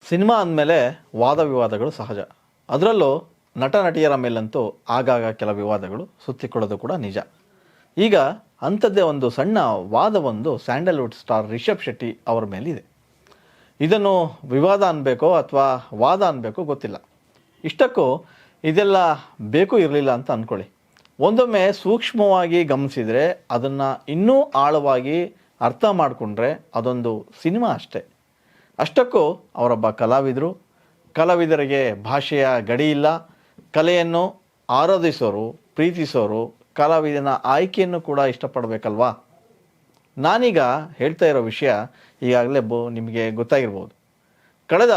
Cinema ಅಂದಮೇಲೆ ವಾದ ವಿವಾದಗಳು ಸಹಜ. ಅದರಲ್ಲೂ ನಟ ನಟಿಯರ ಮೇಲಂತೂ ಆಗಾಗ ಕೆಲ ವಿವಾದಗಳು ಸುತ್ತಿಕೊಳ್ಳೋದು ಕೂಡ ನಿಜ. ಈಗ ಅಂಥದ್ದೇ ಒಂದು ಸಣ್ಣ ವಾದವೊಂದು ಸ್ಯಾಂಡಲ್ವುಡ್ ಸ್ಟಾರ್ ರಿಷಬ್ ಶೆಟ್ಟಿ ಅವರ ಮೇಲಿದೆ. ಇದನ್ನು ವಿವಾದ ಅನ್ಬೇಕೋ ಅಥವಾ ವಾದ ಅನ್ಬೇಕೋ ಗೊತ್ತಿಲ್ಲ. ಇಷ್ಟಕ್ಕೂ ಇದೆಲ್ಲ ಬೇಕು ಇರಲಿಲ್ಲ ಅಂತ ಅಂದ್ಕೊಳ್ಳಿ. ಒಂದೊಮ್ಮೆ ಸೂಕ್ಷ್ಮವಾಗಿ ಗಮನಿಸಿದರೆ, ಅದನ್ನು ಇನ್ನೂ ಆಳವಾಗಿ ಅರ್ಥ ಮಾಡಿಕೊಂಡ್ರೆ ಅದೊಂದು ಸಿನಿಮಾ ಅಷ್ಟೇ. ಅಷ್ಟಕ್ಕೂ ಅವರೊಬ್ಬ ಕಲಾವಿದರು. ಕಲಾವಿದರಿಗೆ ಭಾಷೆಯ ಗಡಿ ಇಲ್ಲ. ಕಲೆಯನ್ನು ಆರಾಧಿಸೋರು, ಪ್ರೀತಿಸೋರು ಕಲಾವಿದನ ಆಯ್ಕೆಯನ್ನು ಕೂಡ ಇಷ್ಟಪಡಬೇಕಲ್ವಾ. ನಾನೀಗ ಹೇಳ್ತಾ ಇರೋ ವಿಷಯ ಈಗಾಗಲೇ ನಿಮಗೆ ಗೊತ್ತಾಗಿರ್ಬೋದು. ಕಳೆದ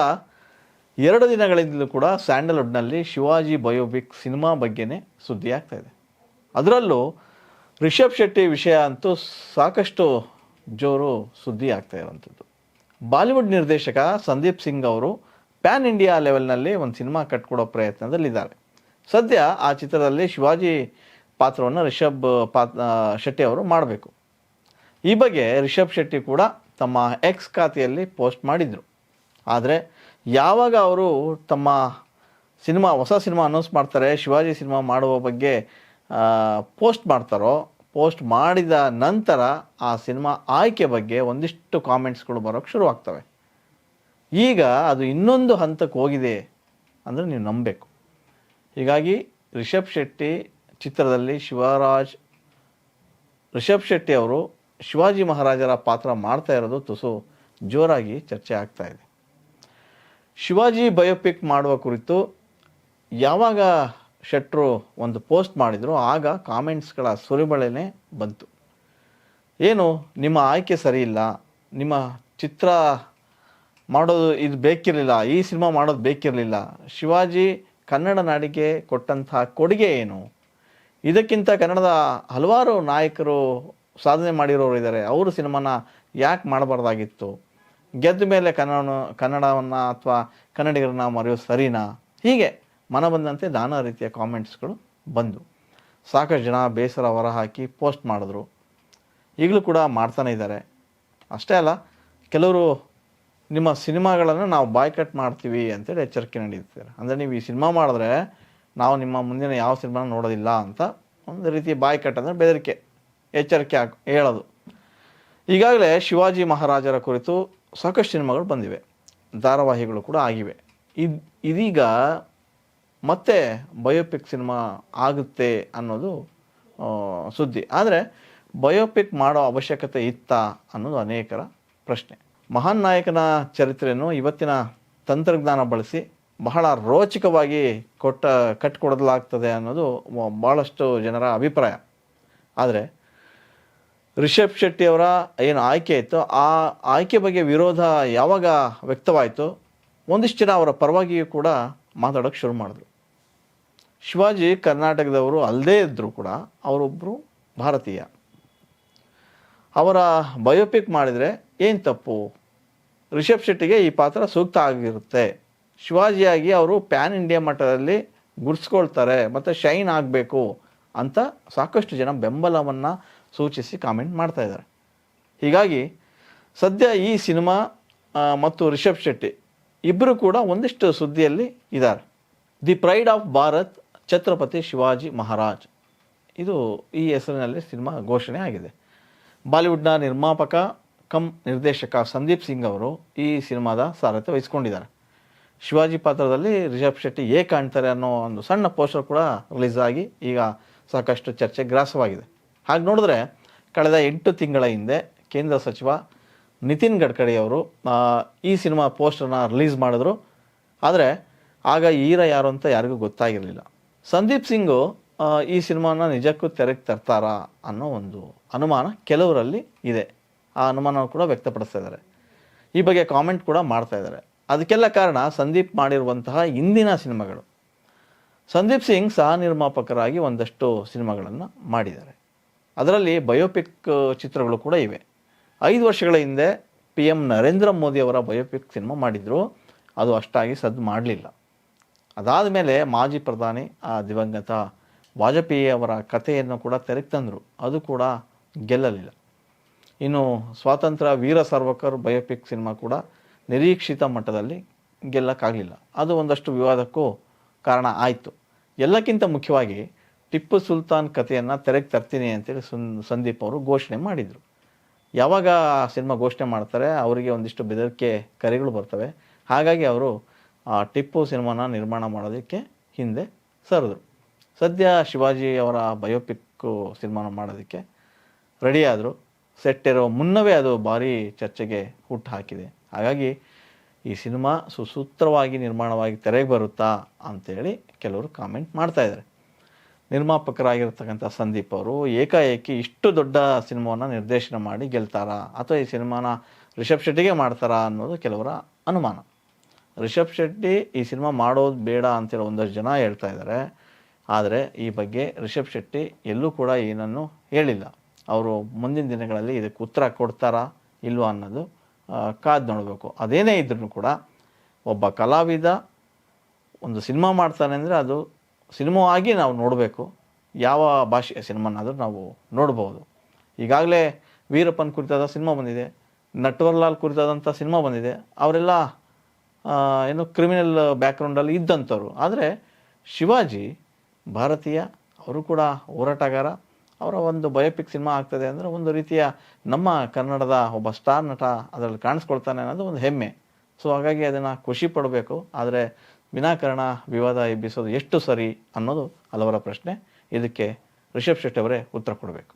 2 ದಿನಗಳಿಂದಲೂ ಕೂಡ ಸ್ಯಾಂಡಲ್ವುಡ್ನಲ್ಲಿ ಶಿವಾಜಿ ಬಯೋಪಿಕ್ ಸಿನಿಮಾ ಬಗ್ಗೆನೇ ಸುದ್ದಿ ಆಗ್ತಾಯಿದೆ. ಅದರಲ್ಲೂ ರಿಷಬ್ ಶೆಟ್ಟಿ ವಿಷಯ ಅಂತೂ ಸಾಕಷ್ಟು ಜೋರು ಸುದ್ದಿ ಆಗ್ತಾ ಇರೋವಂಥದ್ದು. ಬಾಲಿವುಡ್ ನಿರ್ದೇಶಕ ಸಂದೀಪ್ ಸಿಂಗ್ ಅವರು ಪ್ಯಾನ್ ಇಂಡಿಯಾ ಲೆವೆಲ್ನಲ್ಲಿ ಒಂದು ಸಿನಿಮಾ ಕಟ್ಕೊಡೋ ಪ್ರಯತ್ನದಲ್ಲಿದ್ದಾರೆ. ಸದ್ಯ ಆ ಚಿತ್ರದಲ್ಲಿ ಶಿವಾಜಿ ಪಾತ್ರವನ್ನು ರಿಷಬ್ ಶೆಟ್ಟಿ ಅವರು ಮಾಡಬೇಕು. ಈ ಬಗ್ಗೆ ರಿಷಬ್ ಶೆಟ್ಟಿ ಕೂಡ ತಮ್ಮ ಎಕ್ಸ್ ಖಾತೆಯಲ್ಲಿ ಪೋಸ್ಟ್ ಮಾಡಿದರು. ಆದರೆ ಯಾವಾಗ ಅವರು ತಮ್ಮ ಹೊಸ ಸಿನಿಮಾ ಅನೌನ್ಸ್ ಮಾಡ್ತಾರೆ, ಶಿವಾಜಿ ಸಿನಿಮಾ ಮಾಡುವ ಬಗ್ಗೆ ಪೋಸ್ಟ್ ಮಾಡ್ತಾರೋ, ಪೋಸ್ಟ್ ಮಾಡಿದ ನಂತರ ಆ ಸಿನಿಮಾ ಆಯ್ಕೆ ಬಗ್ಗೆ ಒಂದಿಷ್ಟು ಕಾಮೆಂಟ್ಸ್ಗಳು ಬರೋಕ್ಕೆ ಶುರುವಾಗ್ತವೆ. ಈಗ ಅದು ಇನ್ನೊಂದು ಹಂತಕ್ಕೆ ಹೋಗಿದೆ ಅಂದರೆ ನೀವು ನಂಬಬೇಕು. ಹೀಗಾಗಿ ರಿಷಬ್ ಶೆಟ್ಟಿ ಚಿತ್ರದಲ್ಲಿ ರಿಷಬ್ ಶೆಟ್ಟಿ ಅವರು ಶಿವಾಜಿ ಮಹಾರಾಜರ ಪಾತ್ರ ಮಾಡ್ತಾ ಇರೋದು ತುಸು ಜೋರಾಗಿ ಚರ್ಚೆ ಆಗ್ತಾ ಇದೆ. ಶಿವಾಜಿ ಬಯೋಪಿಕ್ ಮಾಡುವ ಕುರಿತು ಯಾವಾಗ ಶೆಟ್ಟರು ಒಂದು ಪೋಸ್ಟ್ ಮಾಡಿದ್ರು, ಆಗ ಕಾಮೆಂಟ್ಸ್ಗಳ ಸುರಿಮಳೆನೇ ಬಂತು. ಏನು, ನಿಮ್ಮ ಆಯ್ಕೆ ಸರಿ ಇಲ್ಲ, ನಿಮ್ಮ ಚಿತ್ರ ಮಾಡೋದು ಇದು ಬೇಕಿರಲಿಲ್ಲ, ಈ ಸಿನಿಮಾ ಮಾಡೋದು ಬೇಕಿರಲಿಲ್ಲ, ಶಿವಾಜಿ ಕನ್ನಡ ನಾಡಿಗೆ ಕೊಟ್ಟಂತಹ ಕೊಡುಗೆ ಏನು, ಇದಕ್ಕಿಂತ ಕನ್ನಡದ ಹಲವಾರು ನಾಯಕರು ಸಾಧನೆ ಮಾಡಿರೋರು ಇದ್ದಾರೆ, ಅವರು ಸಿನಿಮಾನ ಯಾಕೆ ಮಾಡಬಾರ್ದಾಗಿತ್ತು, ಗೆದ್ದ ಮೇಲೆ ಕನ್ನಡವನ್ನು ಅಥವಾ ಕನ್ನಡಿಗರನ್ನ ಮರೆಯೋದು ಸರಿನಾ, ಹೀಗೆ ಮನ ಬಂದಂತೆ ನಾನಾ ರೀತಿಯ ಕಾಮೆಂಟ್ಸ್ಗಳು ಬಂದು ಸಾಕಷ್ಟು ಜನ ಬೇಸರ ಹೊರಹಾಕಿ ಪೋಸ್ಟ್ ಮಾಡಿದ್ರು. ಈಗಲೂ ಕೂಡ ಮಾಡ್ತಾನೆ ಇದ್ದಾರೆ. ಅಷ್ಟೇ ಅಲ್ಲ, ಕೆಲವರು ನಿಮ್ಮ ಸಿನಿಮಾಗಳನ್ನು ನಾವು ಬಾಯ್ಕಟ್ ಮಾಡ್ತೀವಿ ಅಂತೇಳಿ ಎಚ್ಚರಿಕೆ ನೀಡಿರ್ತಾರೆ. ಅಂದರೆ ನೀವು ಈ ಸಿನಿಮಾ ಮಾಡಿದ್ರೆ ನಾವು ನಿಮ್ಮ ಮುಂದಿನ ಯಾವ ಸಿನಿಮಾನ ನೋಡೋದಿಲ್ಲ ಅಂತ ಒಂದು ರೀತಿ ಬಾಯ್ಕಟ್ ಅಂದರೆ ಬೆದರಿಕೆ, ಎಚ್ಚರಿಕೆ ಹೇಳೋದು. ಈಗಾಗಲೇ ಶಿವಾಜಿ ಮಹಾರಾಜರ ಕುರಿತು ಸಾಕಷ್ಟು ಸಿನಿಮಾಗಳು ಬಂದಿವೆ, ಧಾರಾವಾಹಿಗಳು ಕೂಡ ಆಗಿವೆ. ಇದೀಗ ಮತ್ತೆ ಬಯೋಪಿಕ್ ಸಿನಿಮಾ ಆಗುತ್ತೆ ಅನ್ನೋದು ಸುದ್ದಿ. ಆದರೆ ಬಯೋಪಿಕ್ ಮಾಡೋ ಅವಶ್ಯಕತೆ ಇತ್ತಾ ಅನ್ನೋದು ಅನೇಕರ ಪ್ರಶ್ನೆ. ಮಹಾನ್ ನಾಯಕನ ಚರಿತ್ರೆಯನ್ನು ಇವತ್ತಿನ ತಂತ್ರಜ್ಞಾನ ಬಳಸಿ ಬಹಳ ರೋಚಕವಾಗಿ ಕಟ್ಟಿಕೊಡಲಾಗ್ತದೆ ಅನ್ನೋದು ಭಾಳಷ್ಟು ಜನರ ಅಭಿಪ್ರಾಯ. ಆದರೆ ರಿಷಬ್ ಶೆಟ್ಟಿ ಅವರ ಏನು ಆಯ್ಕೆ ಇತ್ತು, ಆ ಆಯ್ಕೆ ಬಗ್ಗೆ ವಿರೋಧ ಯಾವಾಗ ವ್ಯಕ್ತವಾಯಿತು, ಒಂದಿಷ್ಟು ಜನ ಅವರ ಪರವಾಗಿಯೂ ಕೂಡ ಮಾತಾಡೋಕ್ಕೆ ಶುರು ಮಾಡಿದ್ರು. ಶಿವಾಜಿ ಕರ್ನಾಟಕದವರು ಅಲ್ಲದೇ ಇದ್ದರೂ ಕೂಡ ಅವರೊಬ್ಬರು ಭಾರತೀಯ. ಅವರ ಬಯೋಪಿಕ್ ಮಾಡಿದರೆ ಏನು ತಪ್ಪು, ರಿಷಬ್ ಶೆಟ್ಟಿಗೆ ಈ ಪಾತ್ರ ಸೂಕ್ತ ಆಗಿರುತ್ತೆ, ಶಿವಾಜಿಯಾಗಿ ಅವರು ಪ್ಯಾನ್ ಇಂಡಿಯಾ ಮಟ್ಟದಲ್ಲಿ ಗುರ್ಸ್ಕೊಳ್ತಾರೆ ಮತ್ತು ಶೈನ್ ಆಗಬೇಕು ಅಂತ ಸಾಕಷ್ಟು ಜನ ಬೆಂಬಲವನ್ನು ಸೂಚಿಸಿ ಕಾಮೆಂಟ್ ಮಾಡ್ತಾ ಇದ್ದಾರೆ. ಹೀಗಾಗಿ ಸದ್ಯ ಈ ಸಿನಿಮಾ ಮತ್ತು ರಿಷಬ್ ಶೆಟ್ಟಿ ಇಬ್ಬರು ಕೂಡ ಒಂದಿಷ್ಟು ಸುದ್ದಿಯಲ್ಲಿ ಇದ್ದಾರೆ. The pride of Bharat Chhatrapati Shivaji Maharaj, ಇದು ಈ ಹೆಸರಿನಲ್ಲಿ ಸಿನಿಮಾ ಘೋಷಣೆ ಆಗಿದೆ. ಬಾಲಿವುಡ್ನ ನಿರ್ಮಾಪಕ ನಿರ್ದೇಶಕ ಸಂದೀಪ್ ಸಿಂಗ್ ಅವರು ಈ ಸಿನಿಮಾದ ಸಾರಥ್ಯ ವಹಿಸ್ಕೊಂಡಿದ್ದಾರೆ. ಶಿವಾಜಿ ಪಾತ್ರದಲ್ಲಿ ರಿಷಬ್ ಶೆಟ್ಟಿ ಹೇಗೆ ಕಾಣ್ತಾರೆ ಅನ್ನೋ ಒಂದು ಸಣ್ಣ ಪೋಸ್ಟರ್ ಕೂಡ ರಿಲೀಸ್ ಆಗಿ ಈಗ ಸಾಕಷ್ಟು ಚರ್ಚೆ ಗ್ರಾಸವಾಗಿದೆ. ಹಾಗೆ ನೋಡಿದ್ರೆ ಕಳೆದ 8 ತಿಂಗಳ ಹಿಂದೆ ಕೇಂದ್ರ ಸಚಿವ ನಿತಿನ್ ಗಡ್ಕರಿ ಅವರು ಈ ಸಿನಿಮಾ ಪೋಸ್ಟರ್ನ ರಿಲೀಸ್ ಮಾಡಿದ್ರು. ಆದರೆ ಆಗ ಹೀರ ಯಾರು ಅಂತ ಯಾರಿಗೂ ಗೊತ್ತಾಗಿರಲಿಲ್ಲ. ಸಂದೀಪ್ ಸಿಂಗು ಈ ಸಿನಿಮಾನ ನಿಜಕ್ಕೂ ತೆರೆಗೆ ತರ್ತಾರಾ ಅನ್ನೋ ಒಂದು ಅನುಮಾನ ಕೆಲವರಲ್ಲಿ ಇದೆ. ಆ ಅನುಮಾನ ಕೂಡ ವ್ಯಕ್ತಪಡಿಸ್ತಾ ಇದ್ದಾರೆ. ಈ ಬಗ್ಗೆ ಕಾಮೆಂಟ್ ಕೂಡ ಮಾಡ್ತಾ ಇದ್ದಾರೆ. ಅದಕ್ಕೆಲ್ಲ ಕಾರಣ ಸಂದೀಪ್ ಮಾಡಿರುವಂತಹ ಇಂದಿನ ಸಿನಿಮಾಗಳು. ಸಂದೀಪ್ ಸಿಂಗ್ ಸಹ ನಿರ್ಮಾಪಕರಾಗಿ ಒಂದಷ್ಟು ಸಿನಿಮಾಗಳನ್ನು ಮಾಡಿದ್ದಾರೆ. ಅದರಲ್ಲಿ ಬಯೋಪಿಕ್ ಚಿತ್ರಗಳು ಕೂಡ ಇವೆ. 5 ವರ್ಷಗಳ ಹಿಂದೆ PM ನರೇಂದ್ರ ಮೋದಿ ಅವರ ಬಯೋಪಿಕ್ ಸಿನಿಮಾ ಮಾಡಿದರು. ಅದು ಅಷ್ಟಾಗಿ ಸದ್ದು ಮಾಡಲಿಲ್ಲ. ಅದಾದ ಮೇಲೆ ಮಾಜಿ ಪ್ರಧಾನಿ ದಿವಂಗತ ವಾಜಪೇಯಿ ಅವರ ಕಥೆಯನ್ನು ಕೂಡ ತೆರೆಗೆ ತಂದರು. ಅದು ಕೂಡ ಗೆಲ್ಲಲಿಲ್ಲ. ಇನ್ನು ಸ್ವಾತಂತ್ರ್ಯ ವೀರ ಸಾವರ್ಕರ್ ಬಯೋಪಿಕ್ ಸಿನಿಮಾ ಕೂಡ ನಿರೀಕ್ಷಿತ ಮಟ್ಟದಲ್ಲಿ ಗೆಲ್ಲಕ್ಕಾಗಲಿಲ್ಲ. ಅದು ಒಂದಷ್ಟು ವಿವಾದಕ್ಕೂ ಕಾರಣ ಆಯಿತು. ಎಲ್ಲಕ್ಕಿಂತ ಮುಖ್ಯವಾಗಿ ಟಿಪ್ಪು ಸುಲ್ತಾನ್ ಕಥೆಯನ್ನು ತೆರೆಗೆ ತರ್ತೀನಿ ಅಂತೇಳಿ ಸಂದೀಪ್ ಅವರು ಘೋಷಣೆ ಮಾಡಿದರು. ಯಾವಾಗ ಆ ಸಿನಿಮಾ ಘೋಷಣೆ ಮಾಡ್ತಾರೆ ಅವರಿಗೆ ಒಂದಿಷ್ಟು ಬೆದರಿಕೆ ಕರೆಗಳು ಬರ್ತವೆ. ಹಾಗಾಗಿ ಅವರು ಟಿಪ್ಪು ಸಿನಿಮಾನ ನಿರ್ಮಾಣ ಮಾಡೋದಕ್ಕೆ ಹಿಂದೆ ಸರಿದ್ರು. ಸದ್ಯ ಶಿವಾಜಿ ಅವರ ಬಯೋಪಿಕ್ಕು ಸಿನಿಮಾನ ಮಾಡೋದಕ್ಕೆ ರೆಡಿಯಾದರು. ಸೆಟ್ ಇರೋ ಮುನ್ನವೇ ಅದು ಭಾರಿ ಚರ್ಚೆಗೆ ಹುಟ್ಟು ಹಾಕಿದೆ. ಹಾಗಾಗಿ ಈ ಸಿನಿಮಾ ಸುಸೂತ್ರವಾಗಿ ನಿರ್ಮಾಣವಾಗಿ ತೆರೆಗೆ ಬರುತ್ತಾ ಅಂಥೇಳಿ ಕೆಲವರು ಕಾಮೆಂಟ್ ಮಾಡ್ತಾಯಿದ್ದಾರೆ. ನಿರ್ಮಾಪಕರಾಗಿರ್ತಕ್ಕಂಥ ಸಂದೀಪ್ ಅವರು ಏಕಾಏಕಿ ಇಷ್ಟು ದೊಡ್ಡ ಸಿನಿಮಾವನ್ನು ನಿರ್ದೇಶನ ಮಾಡಿ ಗೆಲ್ತಾರಾ ಅಥವಾ ಈ ಸಿನಿಮಾನ ರಿಷಬ್ ಶೆಟ್ಟಿಗೆ ಮಾಡ್ತಾರಾ ಅನ್ನೋದು ಕೆಲವರ ಅನುಮಾನ. ರಿಷಬ್ ಶೆಟ್ಟಿ ಈ ಸಿನಿಮಾ ಮಾಡೋದು ಬೇಡ ಅಂತೇಳಿ ಒಂದಷ್ಟು ಜನ ಹೇಳ್ತಾ ಇದ್ದಾರೆ. ಆದರೆ ಈ ಬಗ್ಗೆ ರಿಷಬ್ ಶೆಟ್ಟಿ ಎಲ್ಲೂ ಕೂಡ ಏನನ್ನು ಹೇಳಿಲ್ಲ. ಅವರು ಮುಂದಿನ ದಿನಗಳಲ್ಲಿ ಇದಕ್ಕೆ ಉತ್ತರ ಕೊಡ್ತಾರಾ ಇಲ್ವಾ ಅನ್ನೋದು ಕಾದು ನೋಡಬೇಕು. ಅದೇನೇ ಇದ್ರೂ ಕೂಡ ಒಬ್ಬ ಕಲಾವಿದ ಒಂದು ಸಿನಿಮಾ ಮಾಡ್ತಾನೆ ಅಂದರೆ ಅದು ಸಿನಿಮಾ ಆಗಿ ನಾವು ನೋಡಬೇಕು. ಯಾವ ಭಾಷೆಯ ಸಿನಿಮಾನಾದರೂ ನಾವು ನೋಡ್ಬೋದು. ಈಗಾಗಲೇ ವೀರಪ್ಪನ್ ಕುರಿತಾದ ಸಿನಿಮಾ ಬಂದಿದೆ, ನಟ್ವರ್ಲಾಲ್ ಕುರಿತಾದಂಥ ಸಿನಿಮಾ ಬಂದಿದೆ. ಅವರೆಲ್ಲ ಏನು ಕ್ರಿಮಿನಲ್ ಬ್ಯಾಕ್ಗ್ರೌಂಡಲ್ಲಿ ಇದ್ದಂಥವ್ರು. ಆದರೆ ಶಿವಾಜಿ ಭಾರತೀಯ, ಅವರು ಕೂಡ ಹೋರಾಟಗಾರ. ಅವರ ಒಂದು ಬಯೋಪಿಕ್ ಸಿನಿಮಾ ಆಗ್ತದೆ ಅಂದರೆ ಒಂದು ರೀತಿಯ ನಮ್ಮ ಕನ್ನಡದ ಒಬ್ಬ ಸ್ಟಾರ್ ನಟ ಅದರಲ್ಲಿ ಕಾಣಿಸ್ಕೊಳ್ತಾನೆ ಅನ್ನೋದು ಒಂದು ಹೆಮ್ಮೆ. ಸೊ ಹಾಗಾಗಿ ಅದನ್ನು ಖುಷಿ ಪಡಬೇಕು. ಆದರೆ ವಿನಾಕಾರಣ ವಿವಾದ ಎಬ್ಬಿಸೋದು ಎಷ್ಟು ಸರಿ ಅನ್ನೋದು ಹಲವರ ಪ್ರಶ್ನೆ. ಇದಕ್ಕೆ ರಿಷಬ್ ಶೆಟ್ಟಿ ಅವರೇ ಉತ್ತರ ಕೊಡಬೇಕು.